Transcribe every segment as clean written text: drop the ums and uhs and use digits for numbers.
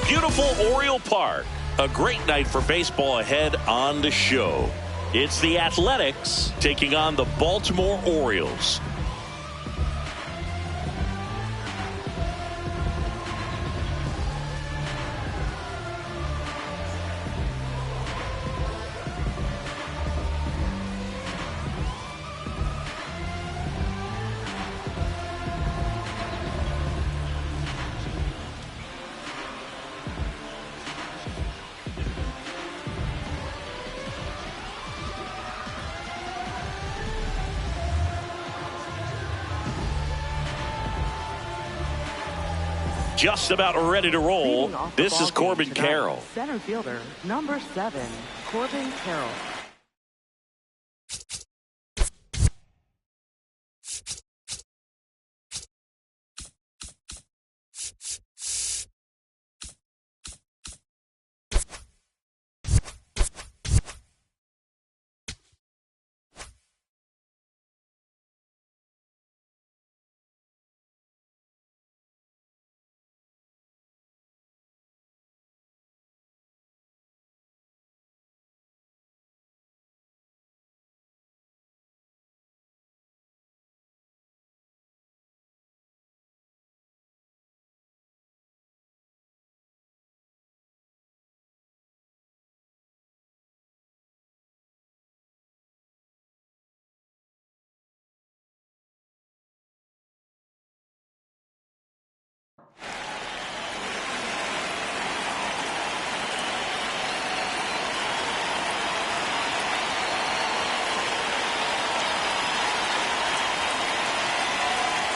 beautiful Oriole Park. A great night for baseball ahead on the show. It's the Athletics taking on the Baltimore Orioles. Just about ready to roll. This is Corbin Carroll. Center fielder, number 7, Corbin Carroll.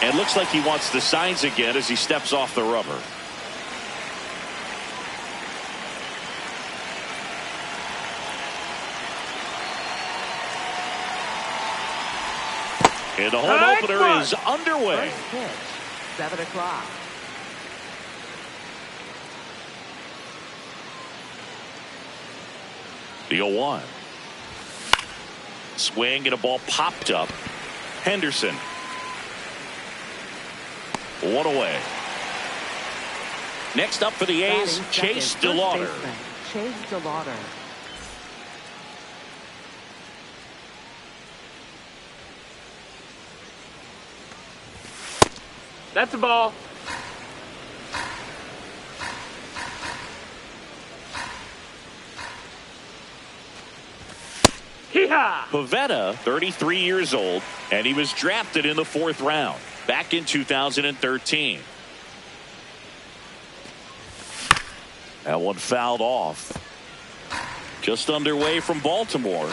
And looks like he wants the signs again as he steps off the rubber. And the home opener is underway. First pitch, 7 o'clock. The 0-1. Swing and a ball popped up. Henderson. One away. Next up for the A's, Chase DeLauder. Chase DeLauder. That's a ball. Hee-haw! Pivetta, 33 years old, and he was drafted in the 4th round back in 2013. That one fouled off. Just underway from Baltimore.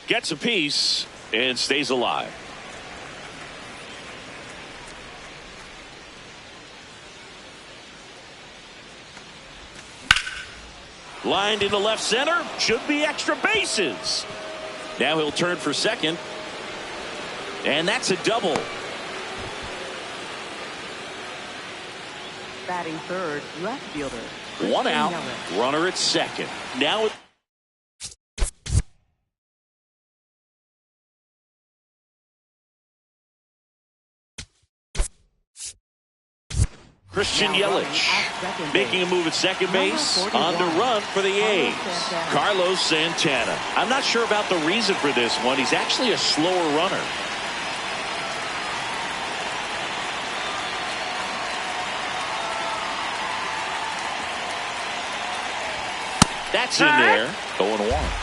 Gets a piece and stays alive. Lined into left center. Should be extra bases. Now he'll turn for second. And that's a double. Batting third, left fielder. One out. Yelich. Runner at second. Now Christian Yelich making a move at second base. On to run for the A's. Carlos Santana. I'm not sure about the reason for this one. He's actually a slower runner. That's in there. 0-1.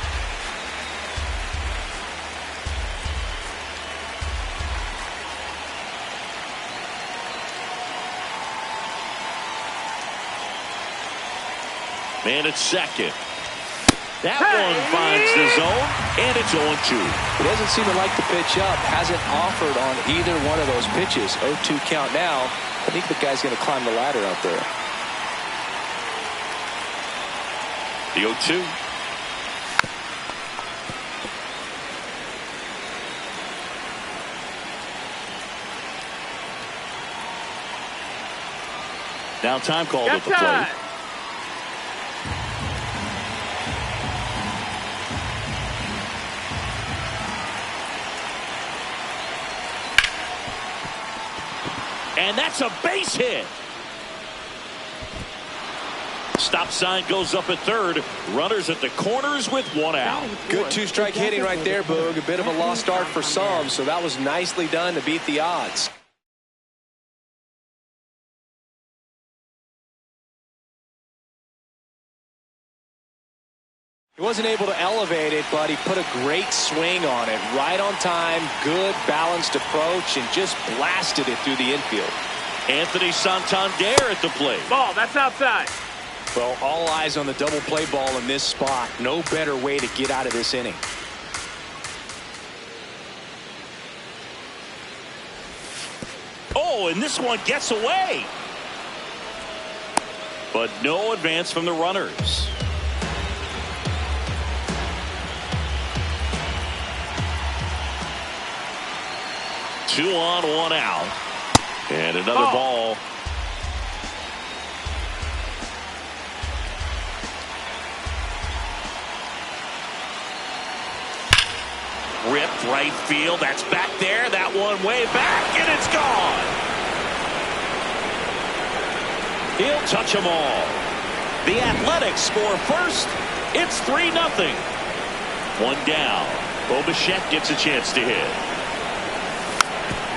Man at second. That one finds the zone, and it's 0-2. He doesn't seem to like the pitch up. Hasn't offered on either one of those pitches. 0-2 count now. I think the guy's going to climb the ladder out there. The 0-2. Now time called at the plate. And that's a base hit. Stop sign goes up at third. Runners at the corners with one out. Good two-strike hitting right there, Boog. A bit of a lost start for some, so that was nicely done to beat the odds. He wasn't able to elevate it, but he put a great swing on it. Right on time, good balanced approach, and just blasted it through the infield. Anthony Santander at the plate. Ball, that's outside. Well, all eyes on the double play ball in this spot. No better way to get out of this inning. Oh, and this one gets away. But no advance from the runners. Two on, one out. And another ball. Ripped right field. That's back there. That one way back, and it's gone. He'll touch them all. The Athletics score first. It's 3-0. One down. Bo Bichette gets a chance to hit.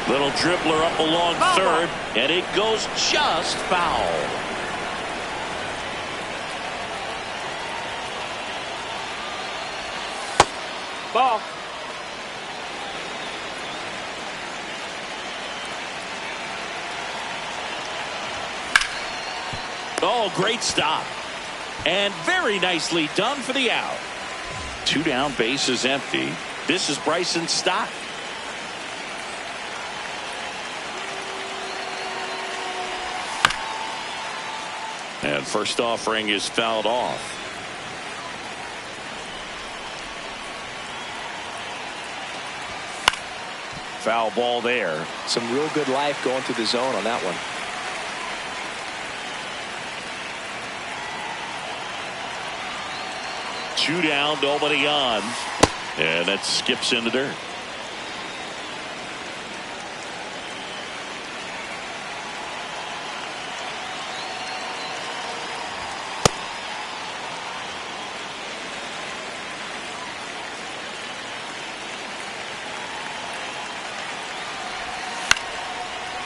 Little dribbler up along third, and it goes just foul. Ball. Oh, great stop. And very nicely done for the out. Two down, base is empty. This is Bryson Stott. And first offering is fouled off. Foul ball there. Some real good life going through the zone on that one. Two down, nobody on. And that skips into dirt.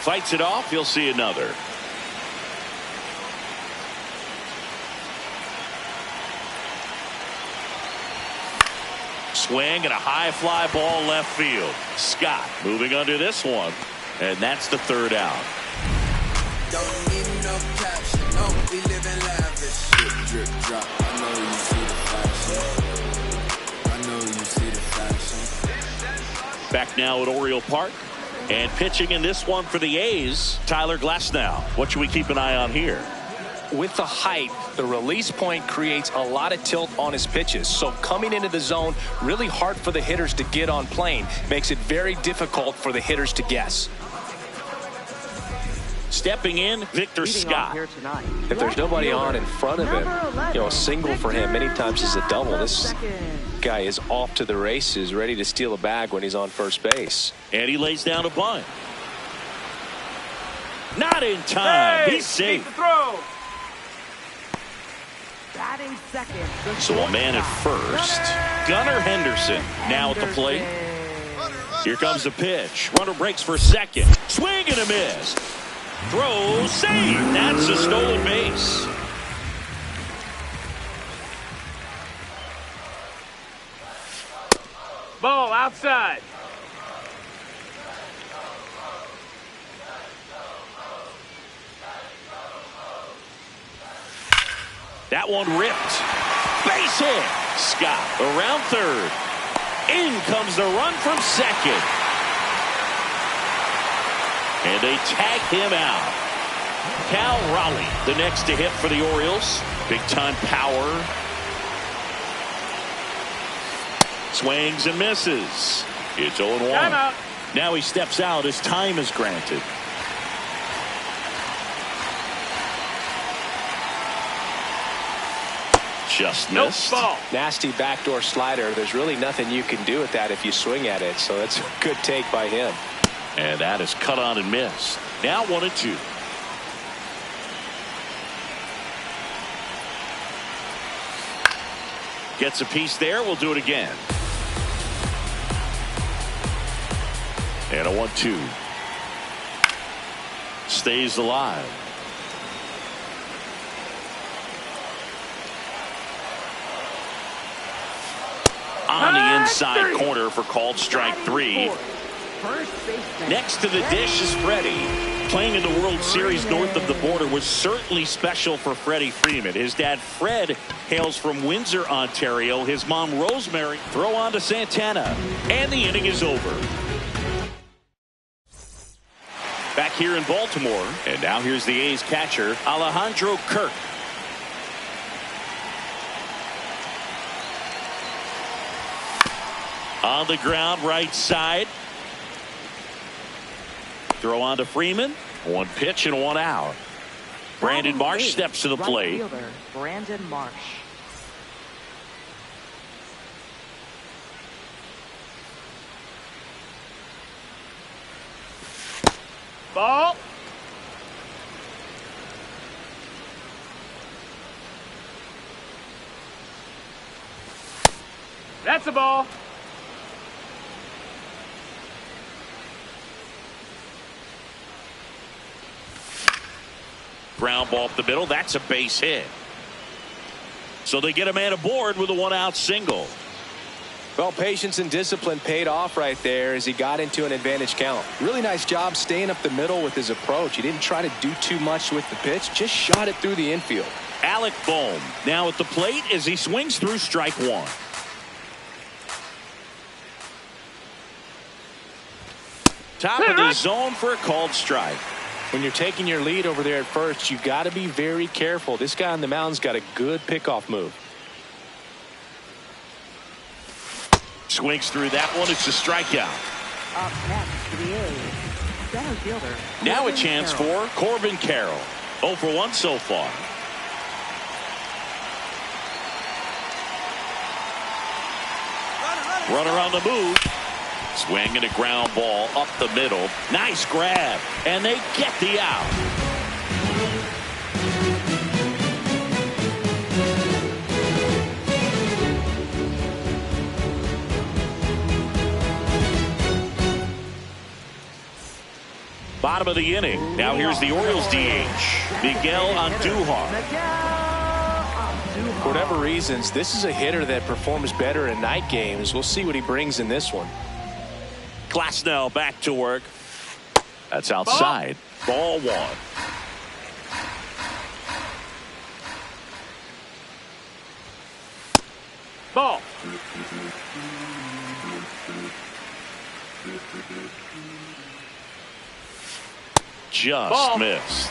Fights it off. You'll see another. Swing and a high fly ball left field. Scott moving under this one. And that's the third out. Don't need no caption. No, we live in lavish. Drip, drip, drop. I know you see the fashion. I know you see the fashion. Back now at Oriole Park. And pitching in this one for the A's, Tyler Glasnow. What should we keep an eye on here? With the height, the release point creates a lot of tilt on his pitches. So coming into the zone, really hard for the hitters to get on plane. Makes it very difficult for the hitters to guess. Stepping in, Victor Scott. If there's nobody on in front of him, a single for him many times is a double. This guy is off to the races, ready to steal a bag when he's on first base. And he lays down a bunt. Not in time. Hey, he's safe. Throw. Batting second. So a man at first. Gunnar Henderson now at the plate. Here comes the pitch. Runner breaks for second. Swing and a miss. Throw, save. That's a stolen base. Ball outside. That one ripped. Base hit. Scott around third. In comes the run from second. And they tag him out. Cal Raleigh, the next to hit for the Orioles. Big time power. Swings and misses. It's 0-1. Now he steps out as time is granted. Just missed. Ball. Nasty backdoor slider. There's really nothing you can do with that if you swing at it. So that's a good take by him. And that is cut on and missed. Now 1-2. Gets a piece there. We'll do it again. And a 1-2. Stays alive. On the inside corner for called strike 3. Next to the dish is Freddie. Playing in the World Series north of the border was certainly special for Freddie Freeman. His dad Fred hails from Windsor, Ontario. His mom Rosemary. Throw on to Santana. And the inning is over. Back here in Baltimore. And now here's the A's catcher, Alejandro Kirk. On the ground, right side. Throw on to Freeman. 1 pitch and 1 out. Brandon Marsh steps to the plate. Right fielder, Brandon Marsh. Ball. That's a ball. Ground ball up the middle. That's a base hit. So they get a man aboard with a 1-out single. Well, patience and discipline paid off right there as he got into an advantage count. Really nice job staying up the middle with his approach. He didn't try to do too much with the pitch, just shot it through the infield. Alec Bohm now at the plate as he swings through strike 1. Top of the zone for a called strike. When you're taking your lead over there at first, you've got to be very careful. This guy on the mound's got a good pickoff move. Swings through that one. It's a strikeout. Up next for the A's, center fielder. Now a Corbin chance Carroll. for Corbin Carroll. 0 for 1 so far. Runner on the move. Swing and a ground ball up the middle. Nice grab. And they get the out. Bottom of the inning. Now here's the Orioles DH. Miguel Andujar. For whatever reasons, this is a hitter that performs better in night games. We'll see what he brings in this one. Glasnow back to work. That's outside. Ball 1. Ball. Just Ball. missed.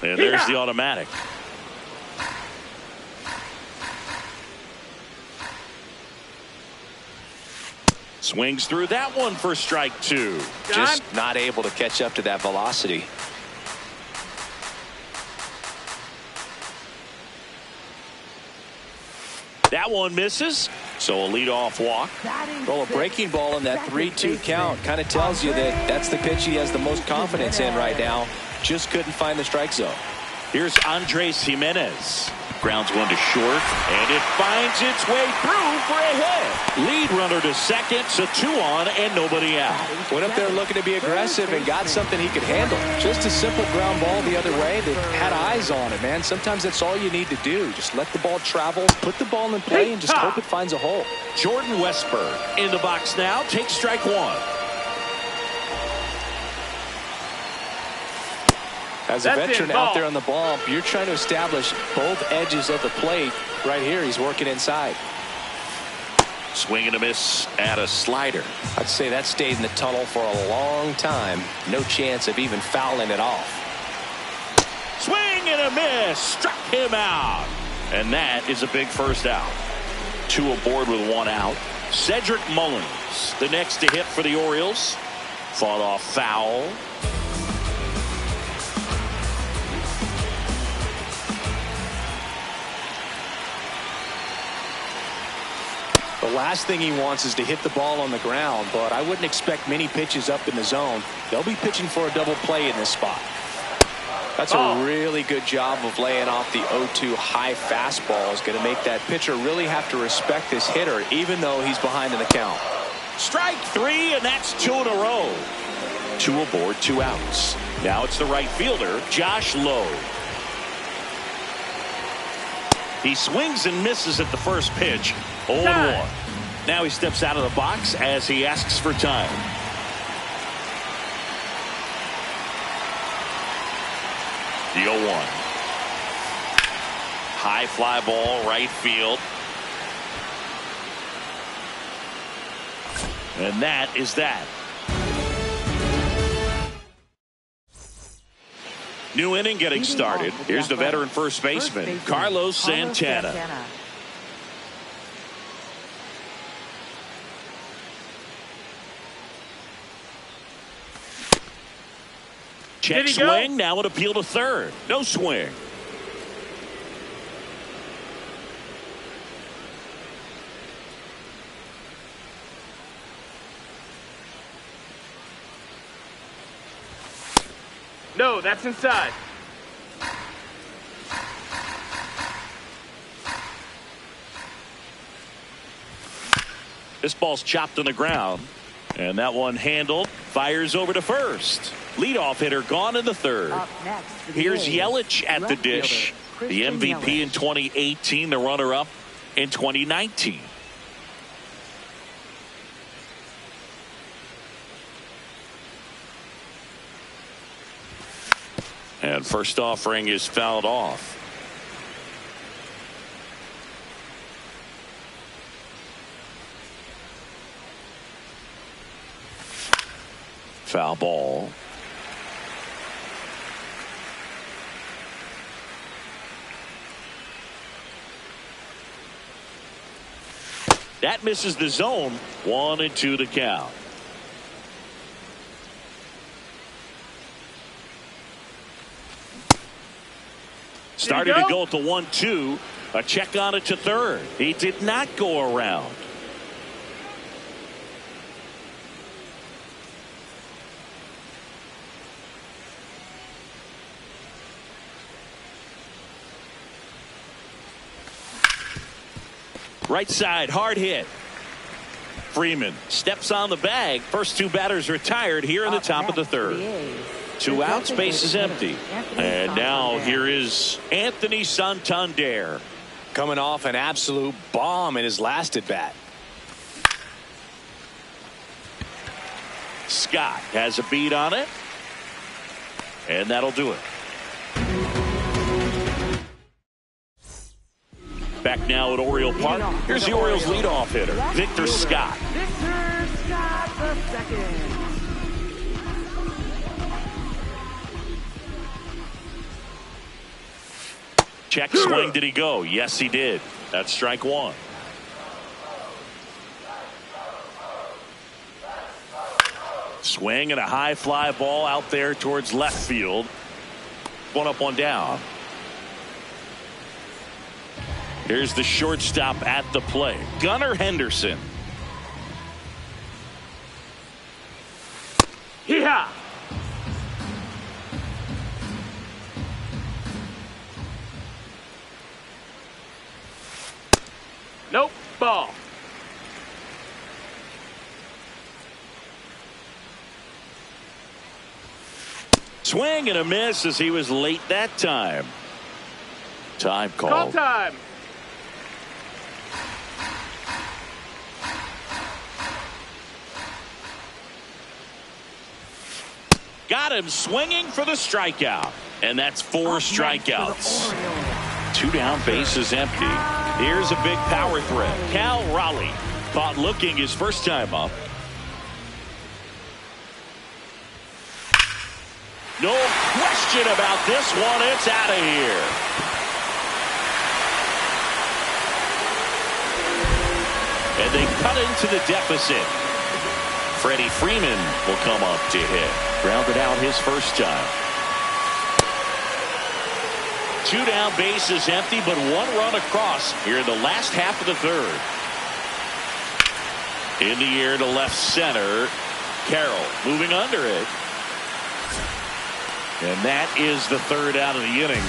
And there's the automatic. Swings through that one for strike 2. Just not able to catch up to that velocity. That one misses. So a leadoff walk. Well, a breaking ball in that 3-2 count kind of tells you that that's the pitch he has the most confidence in right now. Just couldn't find the strike zone. Here's Andres Jimenez. Grounds one to short, and it finds its way through for a hit. Lead runner to second, so 2 on and nobody out. Went up there looking to be aggressive and got something he could handle. Just a simple ground ball the other way that had eyes on it, man. Sometimes that's all you need to do. Just let the ball travel, put the ball in play, and just hope it finds a hole. Jordan Westburg in the box now. Takes strike 1. As a veteran out there on the ball, you're trying to establish both edges of the plate. Right here, he's working inside. Swing and a miss at a slider. I'd say that stayed in the tunnel for a long time. No chance of even fouling it off. Swing and a miss. Struck him out. And that is a big first out. 2 aboard with 1 out. Cedric Mullins, the next to hit for the Orioles. Fought off foul. A last thing he wants is to hit the ball on the ground, but I wouldn't expect many pitches up in the zone. They'll be pitching for a double play in this spot. That's a really good job of laying off the 0-2 high fastball. Is going to make that pitcher really have to respect this hitter, even though he's behind in the count. Strike 3, and that's 2 in a row. 2 aboard, 2 outs. Now it's the right fielder, Josh Lowe. He swings and misses at the first pitch. 0-1. Now he steps out of the box as he asks for time. The 0-1. High fly ball, right field. And that is that. New inning getting started. Here's the veteran first baseman, Carlos Santana. Check swing. Now an appeal to third. No swing. No, that's inside. This ball's chopped on the ground, and that one handled. Fires over to first. Leadoff hitter gone in the third. Here's Yelich at the dish. The MVP in 2018, the runner-up in 2019. And first offering is fouled off. Foul ball. That misses the zone. 1-2 to count. Started to go at the 1-2. A check on it to third. He did not go around. Right side, hard hit. Freeman steps on the bag. First 2 batters retired here in the top of the third. 2 outs, base is empty. And now here is Anthony Santander. Coming off an absolute bomb in his last at bat. Scott has a beat on it. And that'll do it. Back now at Oriole Park. Here's the Orioles leadoff hitter, Victor Scott. Victor Scott the second. Check swing. Did he go? Yes, he did. That's strike 1. Swing and a high fly ball out there towards left field. 1 up, 1 down. Here's the shortstop at the plate, Gunnar Henderson. Hee-haw! Nope, ball. Swing and a miss as he was late that time. Time call. Call time. Got him swinging for the strikeout. And that's 4 strikeouts. 2 down, bases empty. Here's a big power threat. Cal Raleigh caught looking his first time up. No question about this one. It's out of here. And they cut into the deficit. Freddie Freeman will come up to hit. Grounded out his first time. 2 down, bases empty, but 1 run across here in the last half of the third. In the air to left center. Carroll moving under it. And that is the third out of the inning.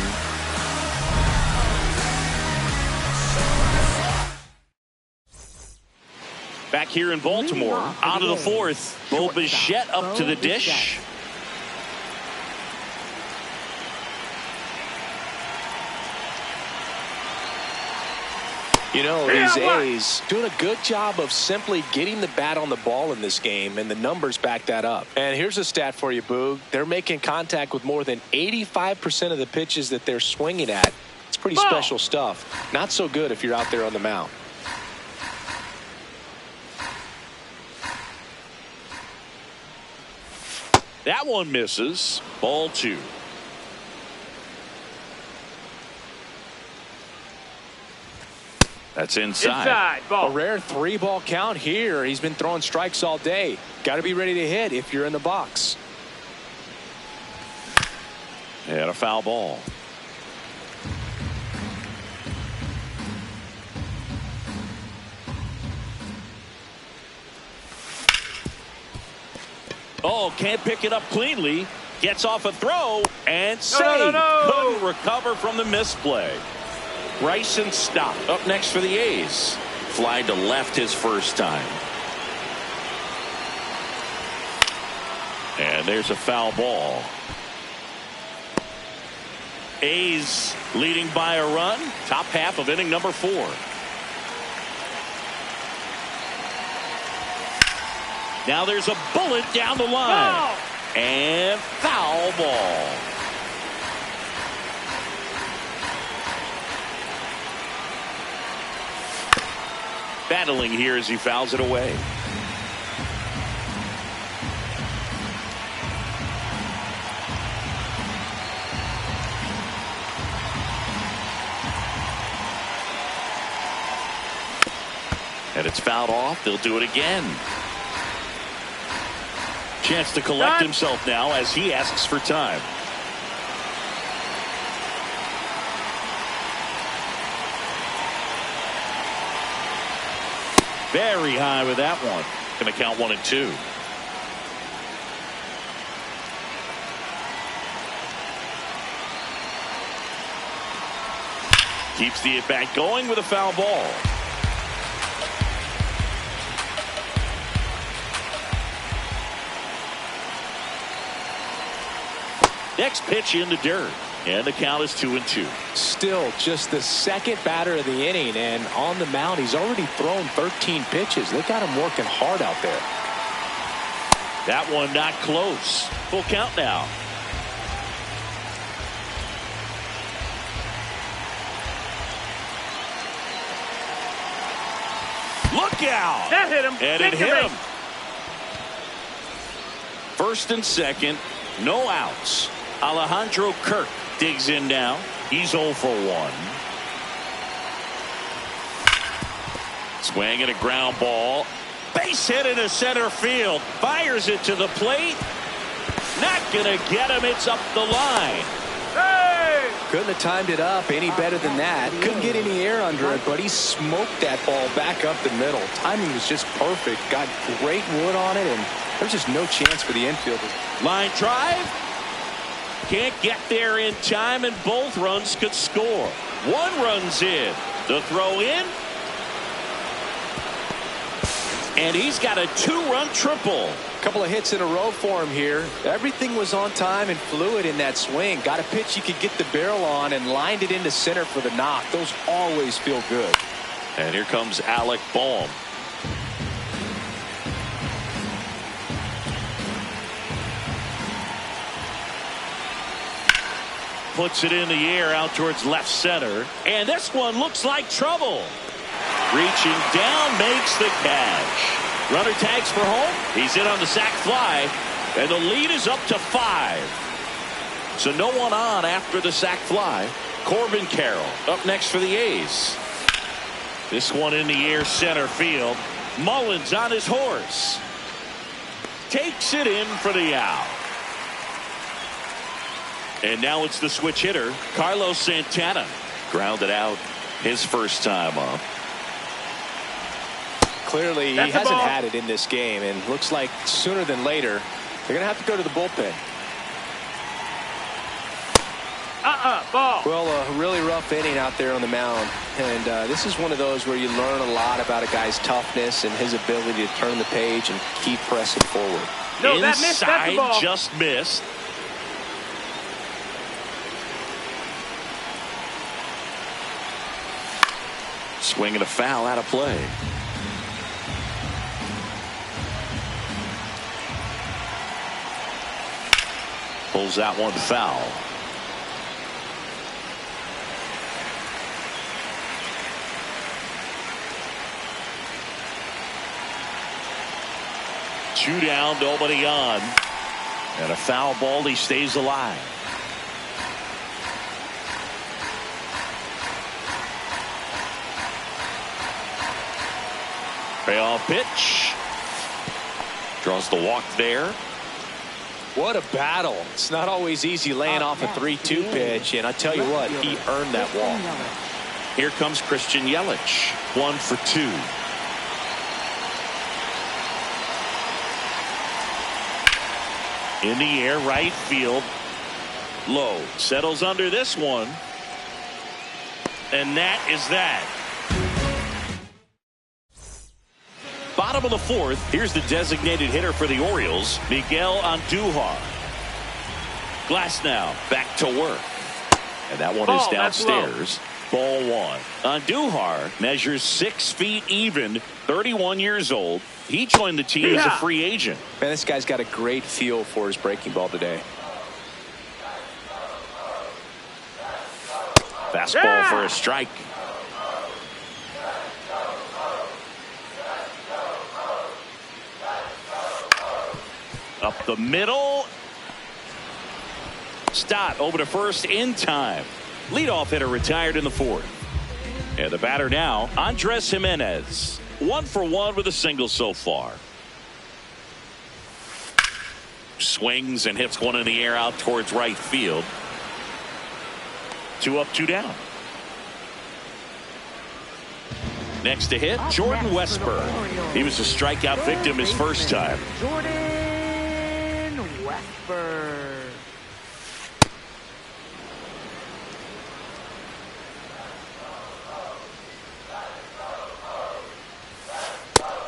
Back here in Baltimore, out of the fourth, Bo Bichette up to the dish. You know, these A's doing a good job of simply getting the bat on the ball in this game, and the numbers back that up. And here's a stat for you, Boog. They're making contact with more than 85% of the pitches that they're swinging at. It's pretty special stuff. Not so good if you're out there on the mound. That one misses. Ball 2. That's inside. Ball. A rare 3-ball count here. He's been throwing strikes all day. Got to be ready to hit if you're in the box. And a foul ball. Oh, can't pick it up cleanly. Gets off a throw and saved. Couldn't recover from the misplay. Bryson Stott up next for the A's. Fly to left his first time. And there's a foul ball. A's leading by a run. Top half of inning number 4. Now there's a bullet down the line. And foul ball. Battling here as he fouls it away. And it's fouled off. They'll do it again. Chance to collect himself now as he asks for time. Very high with that one. Going to count 1 and 2. Keeps the at-bat going with a foul ball. Next pitch in the dirt. And the count is 2 and 2. Still just the second batter of the inning, and on the mound he's already thrown 13 pitches. They got him working hard out there. That one not close. Full count now. Look out! That hit him. And it hit him. First and second, no outs. Alejandro Kirk digs in now. He's 0 for 1. Swing and a ground ball. Base hit into center field. Fires it to the plate. Not going to get him. It's up the line. Hey! Couldn't have timed it up any better than that. Couldn't get any air under it, but he smoked that ball back up the middle. Timing was just perfect. Got great wood on it, and there's just no chance for the infielder. Line drive. Can't get there in time, and both runs could score. 1 run's in. The throw in. And he's got a 2-run triple. Couple of hits in a row for him here. Everything was on time and fluid in that swing. Got a pitch you could get the barrel on and lined it into center for the knock. Those always feel good. And here comes Alec Bohm. Puts it in the air out towards left center. And this one looks like trouble. Reaching down, makes the catch. Runner tags for home. He's in on the sac fly. And the lead is up to 5. So no one on after the sac fly. Corbin Carroll up next for the A's. This one in the air center field. Mullins on his horse. Takes it in for the out. And now it's the switch hitter, Carlos Santana. Grounded out his first time up. Clearly, he hasn't had it in this game, and looks like sooner than later, they're going to have to go to the bullpen. Ball. Well, a really rough inning out there on the mound, and this is one of those where you learn a lot about a guy's toughness and his ability to turn the page and keep pressing forward. No, that missed. That's the ball. Just missed. Swing and a foul out of play. Pulls out one foul. Two down, nobody on. And a foul ball, he stays alive. Payoff pitch. Draws the walk there. What a battle. It's not always easy laying off a 3-2 pitch, and I tell you what, he earned that walk. Here comes Christian Yelich. 1 for 2. In the air, right field. Low. Settles under this one. And that is that. Bottom of the 4th. Here's the designated hitter for the Orioles, Miguel Andujar. Glass now back to work. And that one is downstairs. Ball 1. Andujar measures 6 feet even, 31 years old. He joined the team as a free agent. Man, this guy's got a great feel for his breaking ball today. Fastball for a strike. Up the middle. Stott over to first in time. Leadoff hitter retired in the 4th. And the batter now, Andres Jimenez. 1 for 1 with a single so far. Swings and hits one in the air out towards right field. 2 up, 2 down. Next to hit, Jordan Westburg. He was a strikeout victim his first time. Jordan Westburg.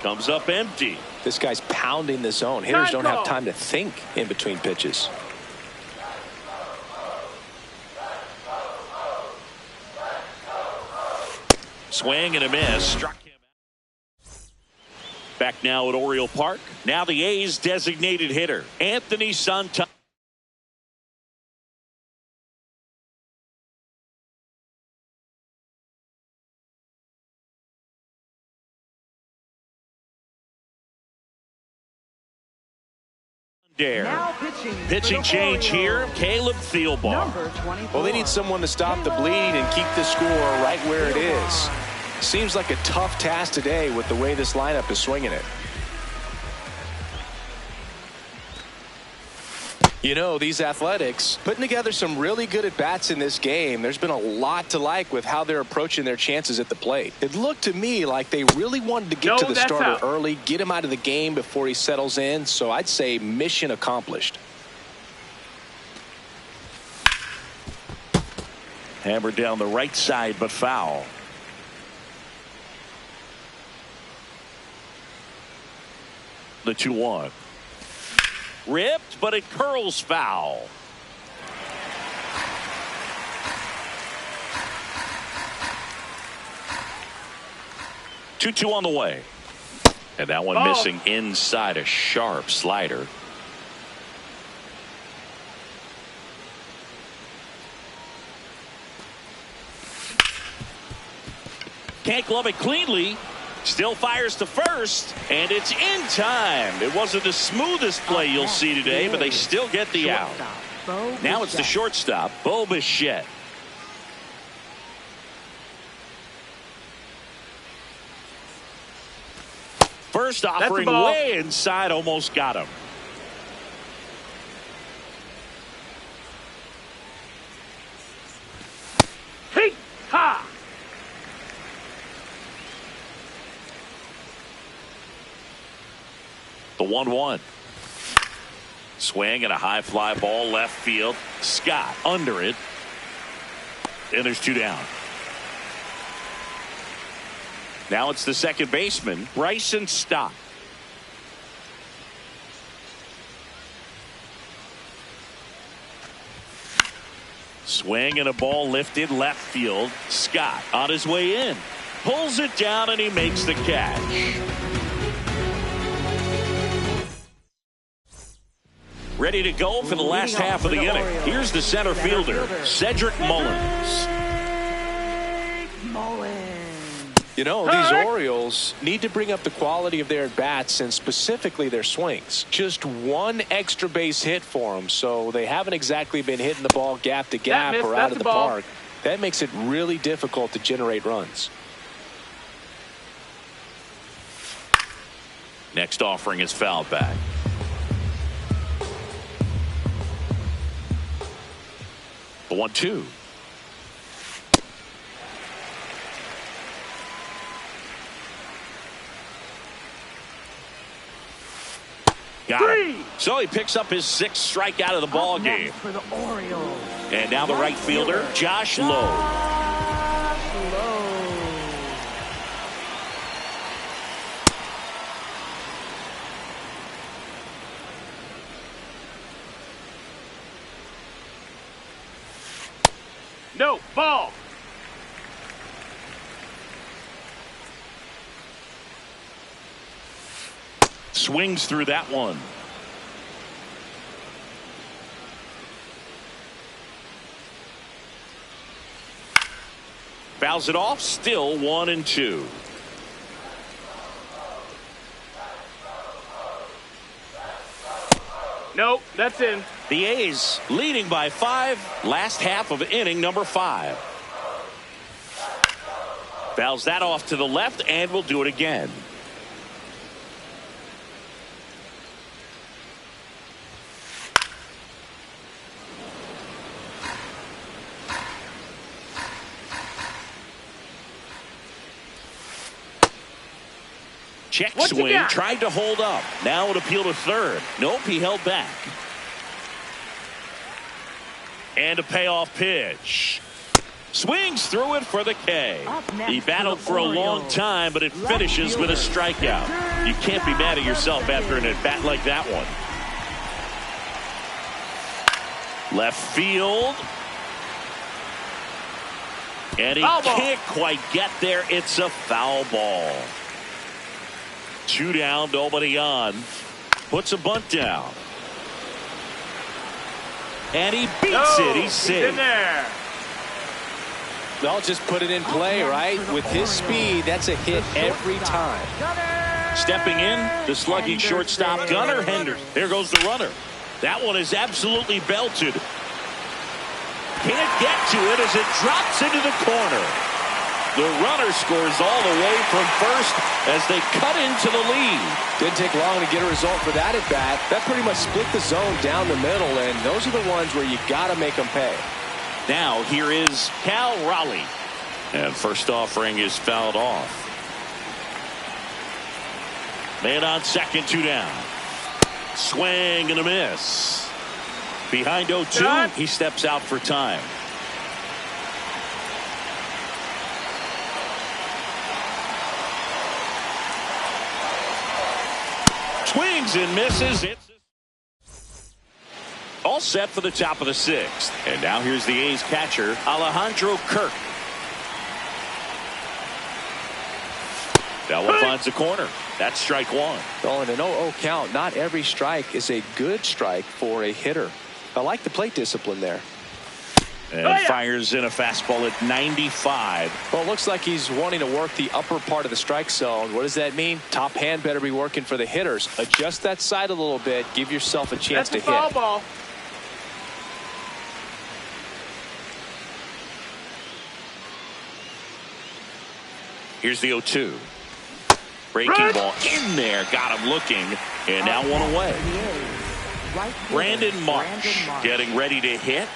Comes up empty. This guy's pounding the zone. Hitters don't have time to think in between pitches. Swing and a miss. Struck him. Back now at Oriole Park. Now the A's designated hitter, Anthony Santander. Pitching change here, Caleb Thielbar. Well, they need someone to stop the bleeding and keep the score right where it is. Seems like a tough task today with the way this lineup is swinging it. You know, these Athletics putting together some really good at-bats in this game. There's been a lot to like with how they're approaching their chances at the plate. It looked to me like they really wanted to get to the starter early, get him out of the game before he settles in. So I'd say mission accomplished. Hammered down the right side, but foul. The 2-1. Ripped, but it curls foul. Two on the way. And that one missing inside a sharp slider. Can't glove it cleanly. Still fires to first, and it's in time. It wasn't the smoothest play you'll see today, but they still get the out. Now it's the shortstop, Bo Bichette. First offering way inside, almost got him. 1-1. Swing and a high fly ball left field. Scott under it. And there's 2 down. Now it's the second baseman, Bryson Stott. Swing and a ball lifted left field. Scott on his way in. Pulls it down and he makes the catch. Ready to go for the last half of the inning. Here's the center fielder, Cedric Mullins. You know, these Orioles need to bring up the quality of their at-bats and specifically their swings. Just one extra base hit for them, so they haven't exactly been hitting the ball gap to gap or out of the park. That makes it really difficult to generate runs. Next offering is fouled back. The 1-2. Got it. So he picks up his 6th strikeout of the ball game. For the Orioles. And now the right fielder, Josh Lowe. No, ball. Swings through that one. Fouls it off. Still 1-2. Nope, that's in. The A's leading by 5. Last half of inning number 5. Fouls that off to the left and will do it again. Check swing, tried to hold up. Now it appeal to third. Nope, he held back. And a payoff pitch. Swings through it for the K. He battled for a long time, but it finishes with a strikeout. You can't be mad at yourself after an at-bat like that one. Left field. And he can't quite get there. It's a foul ball. 2 down, nobody on. Puts a bunt down. And he beats it. He's safe. In there. They'll just put it in play, right? With his speed, that's a hit every time. Stepping in, the slugging shortstop, Gunnar Henderson. There goes the runner. That one is absolutely belted. Can't get to it as it drops into the corner. The runner scores all the way from first as they cut into the lead. Didn't take long to get a result for that at bat. That pretty much split the zone down the middle, and those are the ones where you got to make them pay. Now here is Cal Raleigh. And first offering is fouled off. Man on second, 2 down. Swing and a miss. Behind 0-2, he steps out for time. Swings and misses. It's all set for the top of the 6th. And now here's the A's catcher, Alejandro Kirk. That one finds the corner. That's strike 1. Well, in an 0-0 count, not every strike is a good strike for a hitter. I like the plate discipline there. And fires in a fastball at 95. Well, it looks like he's wanting to work the upper part of the strike zone. What does that mean? Top hand better be working for the hitters. Adjust that side a little bit. Give yourself a chance to hit. That's a foul ball. Here's the 0-2. Breaking ball in there. Got him looking. And now one away. Brandon Marsh getting ready to hit.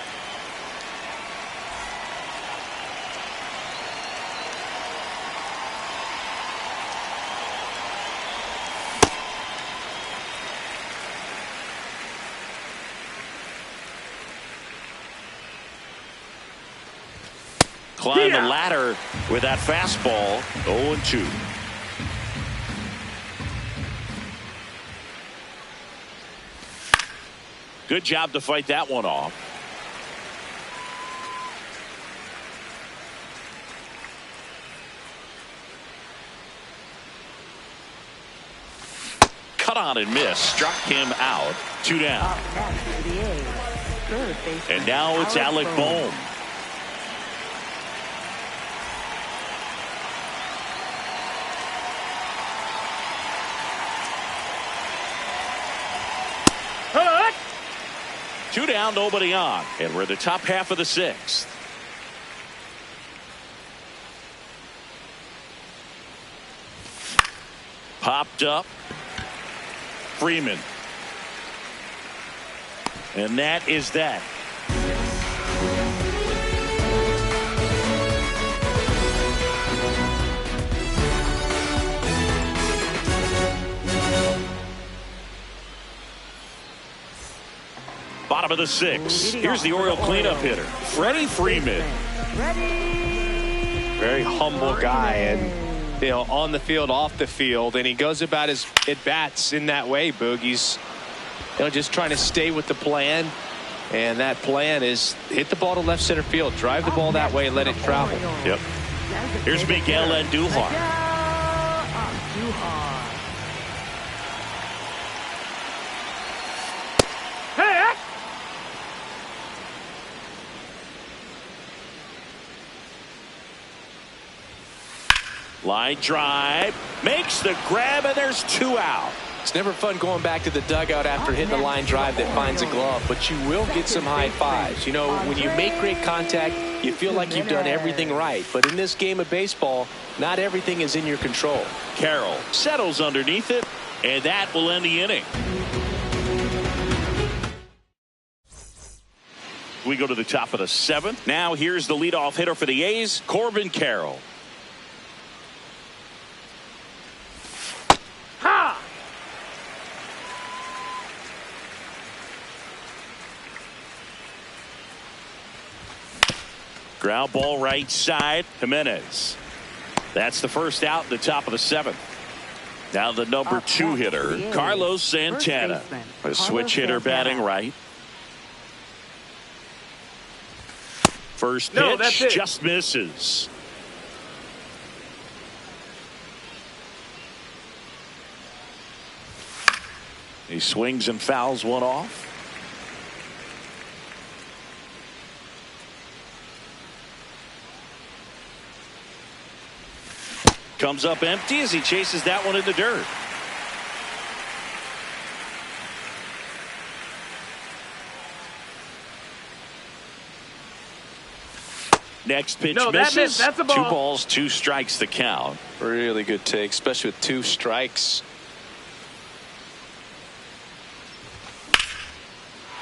climb the ladder with that fastball. 0-2. Good job to fight that one off. Cut on and miss. Struck him out. 2 down. Up next for the A's, third baseman And now it's Alec Bohm. Hut! 2 down, nobody on. And we're in the top half of the 6th. Popped up. Freeman. And that is that. Bottom of the 6th. Here's the Oriole cleanup hitter, Freddie Freeman. Very humble guy, and on the field, off the field, and he goes about his at bats in that way. Boog, he's just trying to stay with the plan, and that plan is hit the ball to left center field, drive the ball that way, and let it travel. Yep. Here's Miguel Andujar. Hey! Line drive, makes the grab, and there's 2 out. It's never fun going back to the dugout after hitting a line drive that finds a glove, but you will get some high fives. You know, when you make great contact, you feel like you've done everything right. But in this game of baseball, not everything is in your control. Carroll settles underneath it, and that will end the inning. We go to the top of the 7th. Now here's the leadoff hitter for the A's, Corbin Carroll. Ha! Ground ball right side. Jimenez. That's the first out in the top of the 7th. Now the number 2 hitter, Carlos Santana. A switch hitter batting right. First pitch just misses. He swings and fouls one off. Comes up empty as he chases that one in the dirt. Next pitch misses. That's a ball. 2 balls, 2 strikes the count. Really good take, especially with 2 strikes.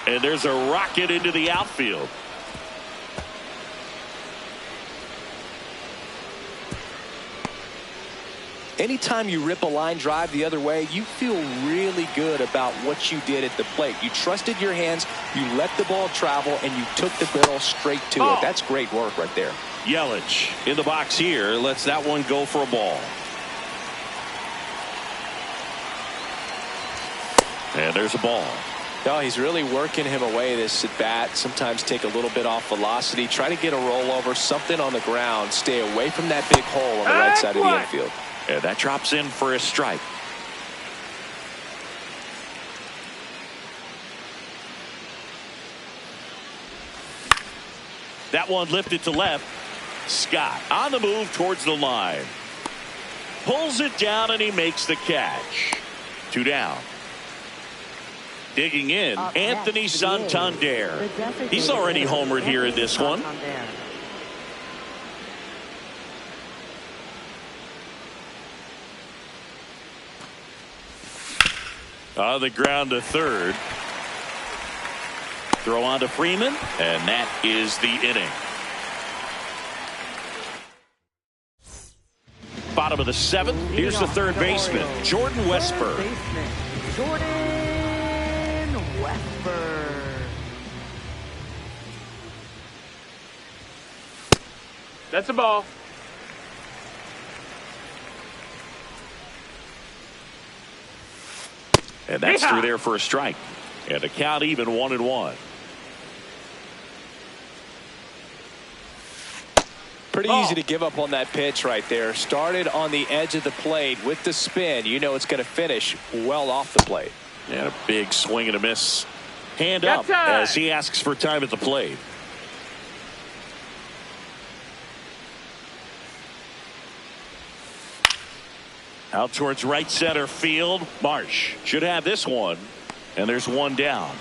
And there's a rocket into the outfield. Anytime you rip a line drive the other way, you feel really good about what you did at the plate. You trusted your hands, you let the ball travel, and you took the barrel straight to it. That's great work right there. Yelich in the box here, lets that one go for a ball. And there's a ball. No, he's really working him away this at bat. Sometimes take a little bit off velocity. Try to get a rollover, something on the ground. Stay away from that big hole on the right side of the infield. And that drops in for a strike. That one lifted to left. Scott on the move towards the line. Pulls it down and he makes the catch. 2 down. Digging in, Anthony Santander. He's already homered here in this one. On the ground to third. Throw on to Freeman, and that is the inning. Bottom of the 7th. Here's the third baseman, Jordan Westburg. Jordan Westburg. That's a ball. And that's through there for a strike. And the count even 1-1. Pretty easy to give up on that pitch right there. Started on the edge of the plate with the spin. You know it's going to finish well off the plate. And a big swing and a miss. Hand up as he asks for time at the plate. Out towards right center field. Marsh should have this one. And there's one down.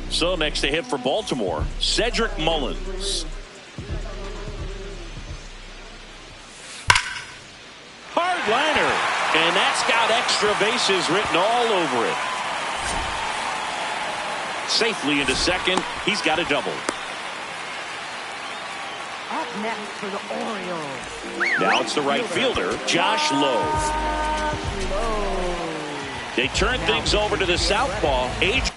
So next to hit for Baltimore, Cedric Mullins. Hard liner. And that's got extra bases written all over it. Safely into second. He's got a double. Up next for the Orioles. Now it's the right fielder, Josh Lowe. They turn things over to the southpaw, age.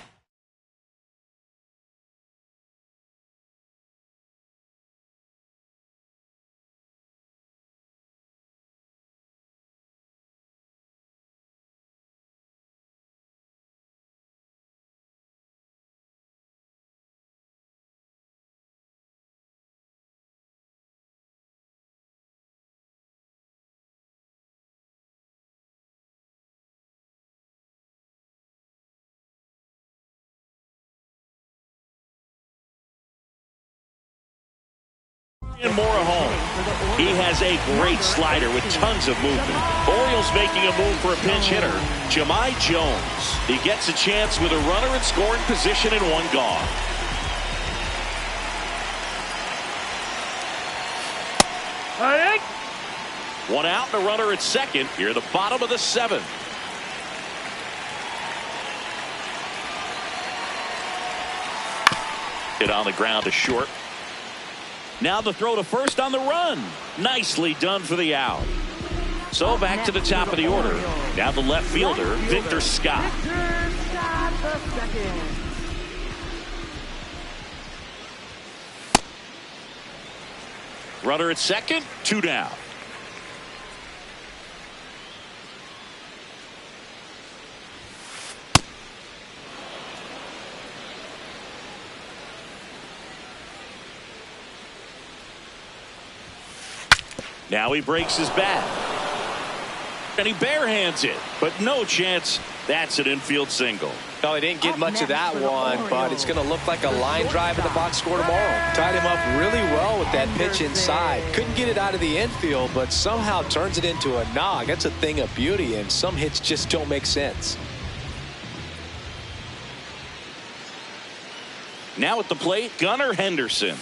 And more at home. He has a great slider with tons of movement. Orioles making a move for a pinch hitter, Jahmai Jones. He gets a chance with a runner in scoring position and one gone. One out and a runner at second. Here the bottom of the seventh. Hit on the ground to short. Now the throw to first on the run. Nicely done for the out. So back to the top of the order. Now the left fielder, Victor Scott. Runner at second, two down. Now he breaks his bat. And he barehands it. But no chance. That's an infield single. No, he didn't get much of that one, but it's going to look like a line drive in the box score tomorrow. Tied him up really well with that pitch inside. Couldn't get it out of the infield, but somehow turns it into a nog. That's a thing of beauty, and some hits just don't make sense. Now at the plate, Gunnar Henderson.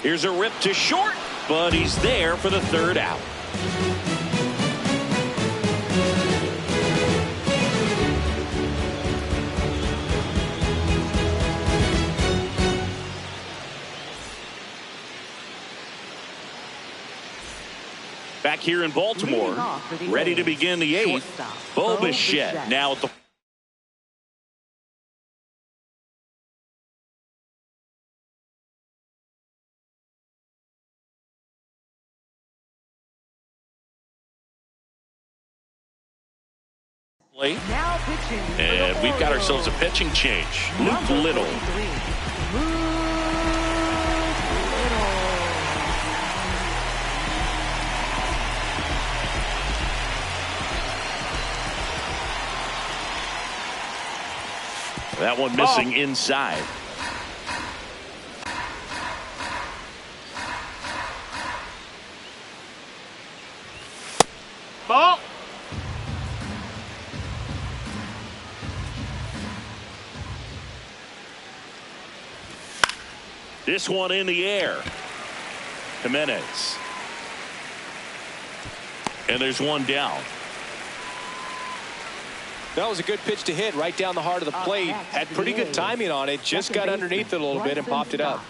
Here's a rip to short, but he's there for the third out. Back here in Baltimore, ready to begin the eighth. Bo Bichette now at the plate. And we've got ourselves a pitching change. Luke Little. That one missing inside. Ball. This one in the air. Jimenez. And there's one down. That was a good pitch to hit right down the heart of the plate. Had pretty good timing on it. Just got underneath it a little bit and popped it up.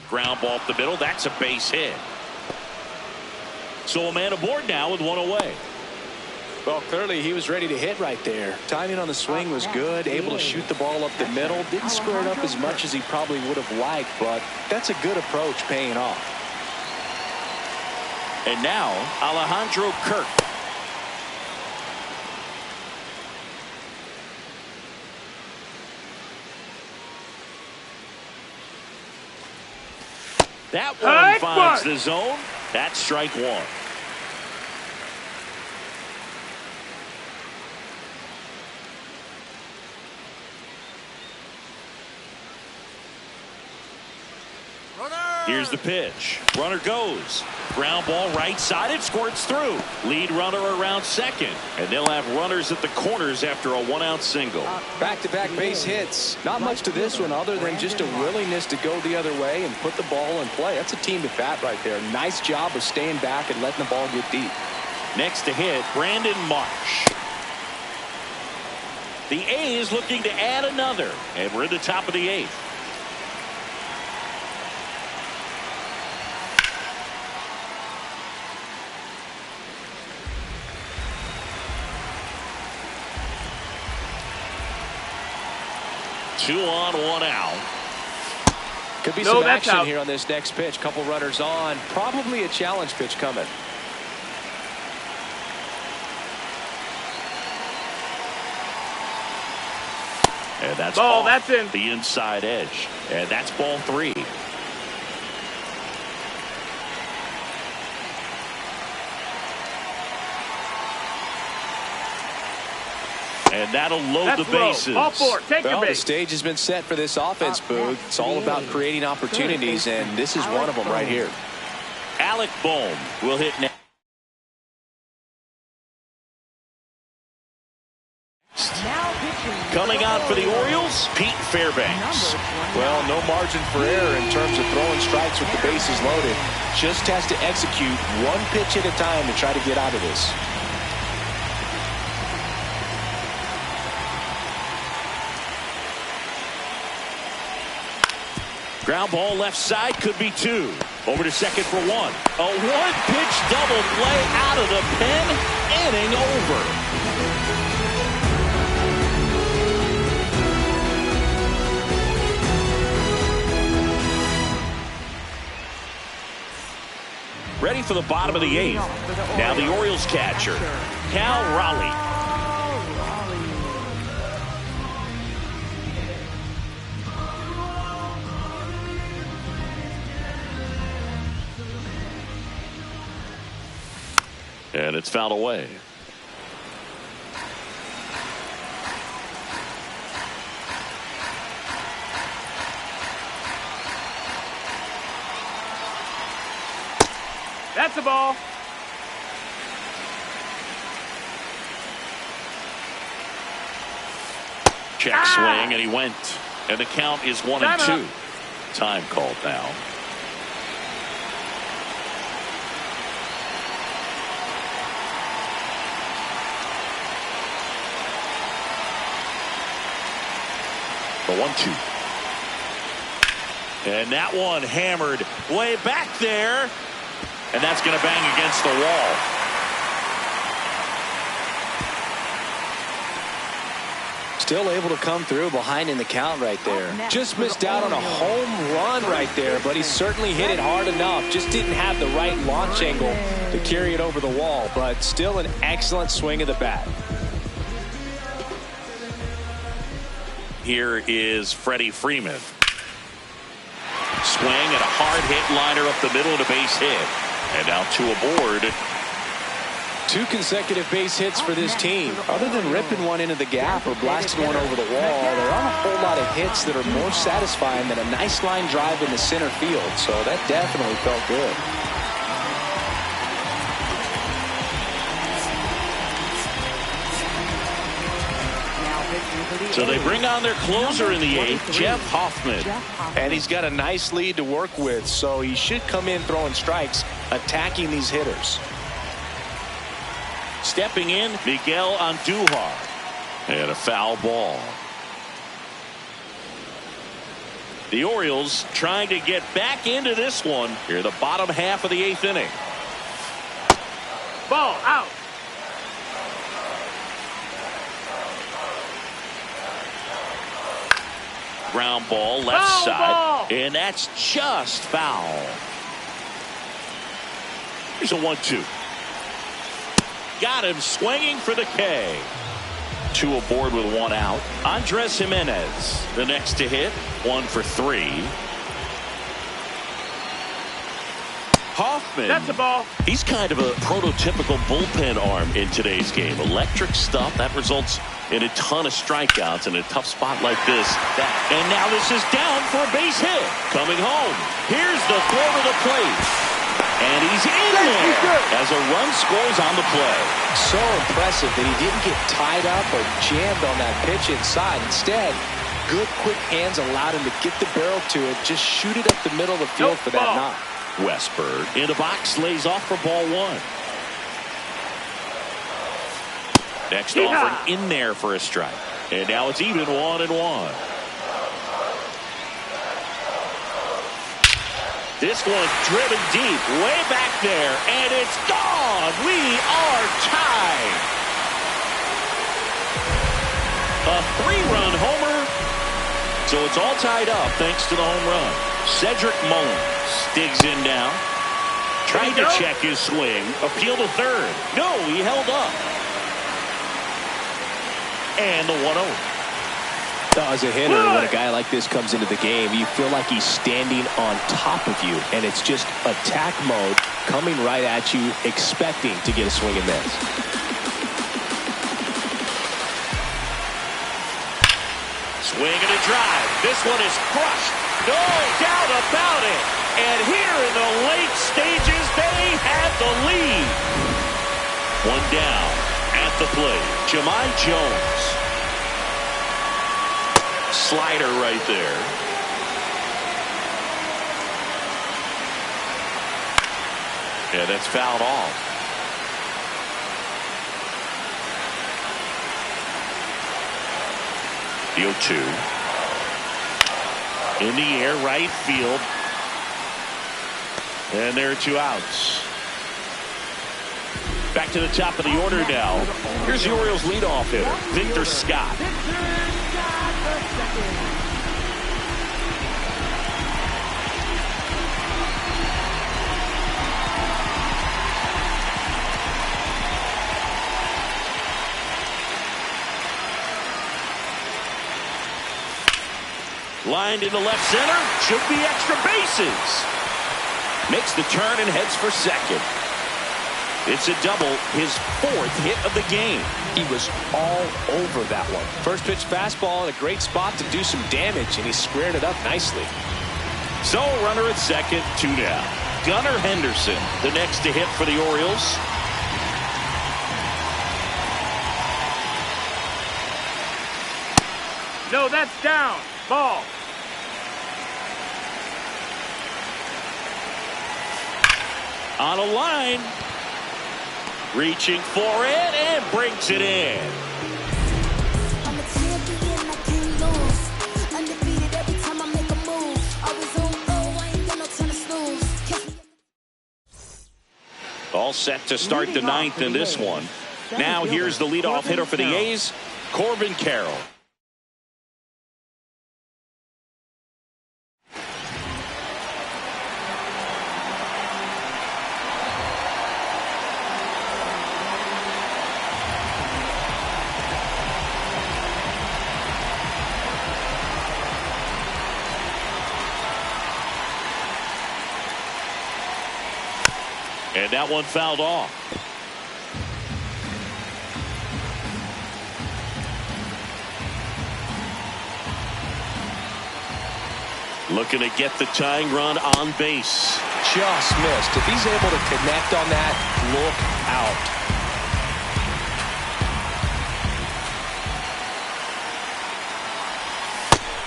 Ground ball up the middle. That's a base hit. So a man aboard now with one away. Well, clearly he was ready to hit right there. Timing on the swing was good, able to shoot the ball up the middle. Didn't square it up as much as he probably would have liked, but that's a good approach paying off. And now, Alejandro Kirk. That one finds the zone. That's strike one. Here's the pitch. Runner goes. Ground ball right side. It squirts through. Lead runner around second. And they'll have runners at the corners after a one-out single. Back-to-back base hits. Not much to this one other than just a willingness to go the other way and put the ball in play. That's a team at bat right there. Nice job of staying back and letting the ball get deep. Next to hit, Brandon Marsh. The A's looking to add another. And we're in the top of the eighth. Two on, one out. Could be some action here on this next pitch. Couple runners on. Probably a challenge pitch coming. And that's ball. That's in the inside edge. And that's ball three. And that'll load the bases. All four. Take your base. The stage has been set for this offense, Boog. It's all about creating opportunities, and this is one of them right here. Alec Bohm will hit next. Coming on for the Orioles, Pete Fairbanks. Well, no margin for error in terms of throwing strikes with the bases loaded. Just has to execute one pitch at a time to try to get out of this. Ground ball left side, could be two. Over to second for one. A one-pitch double play out of the pen. Inning over. Ready for the bottom of the eighth. Now the Orioles catcher, Cal Raleigh. And it's fouled away. That's the ball. Check swing, and he went. And the count is 1-2. Time called now. The 1-2. And that one hammered way back there. And that's going to bang against the wall. Still able to come through behind in the count right there. Just missed out on a home run right there, but he certainly hit it hard enough. Just didn't have the right launch angle to carry it over the wall, but still an excellent swing of the bat. Here is Freddie Freeman. Swing and a hard hit liner up the middle and a base hit. And now two aboard. 2 consecutive base hits for this team. Other than ripping one into the gap or blasting one over the wall, there aren't a whole lot of hits that are more satisfying than a nice line drive in the center field. So that definitely felt good. So they bring on their closer in the eighth, Jeff Hoffman. And he's got a nice lead to work with, so he should come in throwing strikes, attacking these hitters. Stepping in, Miguel Andujar. And a foul ball. The Orioles trying to get back into this one here, the bottom half of the eighth inning. Ball out. ground ball left Foul side. ball. And that's just foul. Here's a 1-2. Got him swinging for the K. 2 aboard with 1 out. Andres Jimenez, the next to hit. 1 for 3. Hoffman. That's a ball. He's kind of a prototypical bullpen arm in today's game. Electric stuff that results in a ton of strikeouts in a tough spot like this. And now this is down for a base hit. Coming home. Here's the throw to the plate. And he's in there as a run scores on the play. So impressive that he didn't get tied up or jammed on that pitch inside. Instead, good quick hands allowed him to get the barrel to it, just shoot it up the middle of the field for that knock. Westberg in the box, lays off for ball 1. Next offering in there for a strike. And now it's even 1-1. This one driven deep, way back there, and it's gone. We are tied. A 3-run homer. So it's all tied up thanks to the home run. Cedric Mullins digs in now. Trying to check his swing. Appeal to third. No, he held up. And the 1-0. As a hitter, when a guy like this comes into the game, you feel like he's standing on top of you, and it's just attack mode coming right at you, expecting to get a swing and miss. Swing and a drive. This one is crushed. No doubt about it. And here in the late stages, they have the lead. 1 down at the plate. Jahmai Jones. Slider right there. Yeah, that's fouled off. The 0-2. In the air, right field. And there are 2 outs. Back to the top of the order now. Here's the Orioles leadoff hitter, Victor Scott. Lined into left center. Should be extra bases. Makes the turn and heads for second. It's a double, his 4th hit of the game. He was all over that one. First pitch fastball in a great spot to do some damage, and he squared it up nicely. So runner at second, 2 down. Gunnar Henderson, the next to hit for the Orioles. No, that's down. Ball. On a line. Reaching for it and brings it in. I'm a champion, I can't lose. Undefeated every time I make a move. Always on go, I ain't got no time to snooze. All set to start the 9th in this one. Now here's the leadoff hitter for the A's, Corbin Carroll. And that one fouled off. Looking to get the tying run on base. Just missed. If he's able to connect on that, look out.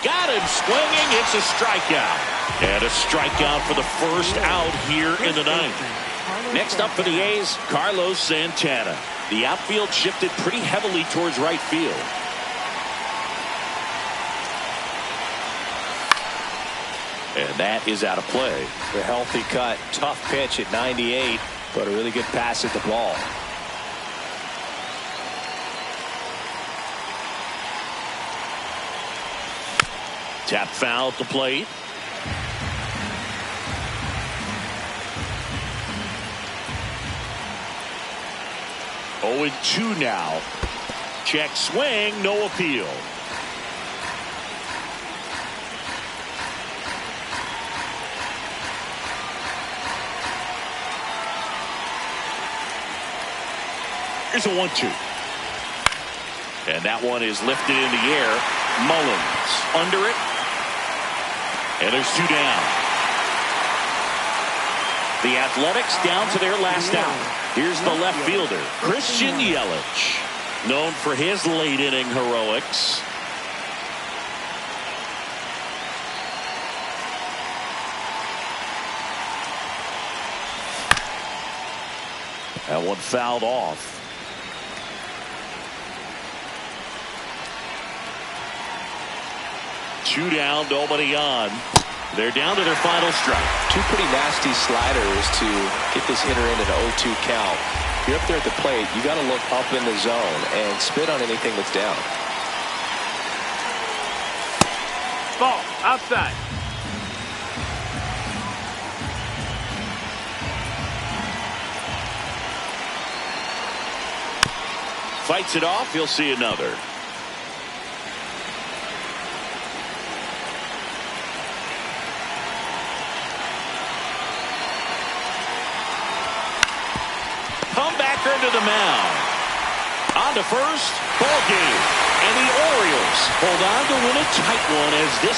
Got him swinging. It's a strikeout. And a strikeout for the first out here in the 9th. Next up for the A's, Carlos Santana. The outfield shifted pretty heavily towards right field. And that is out of play. The healthy cut. Tough pitch at 98, but a really good pass at the ball. Tap foul at the plate. Oh, 2 now. Check swing, no appeal. Here's a 1-2. And that one is lifted in the air. Mullins under it. And there's 2 down. The Athletics down to their last out. Here's the left fielder, Christian Yelich, known for his late inning heroics. That one fouled off. Two down, nobody on. They're down to their final strike. 2 pretty nasty sliders to get this hitter in an 0-2 count. If you're up there at the plate, you got to look up in the zone and spit on anything that's down. Ball, outside. Fights it off, you'll see another. Comebacker to the mound. On to first, ball game. And the Orioles hold on to win a tight one as this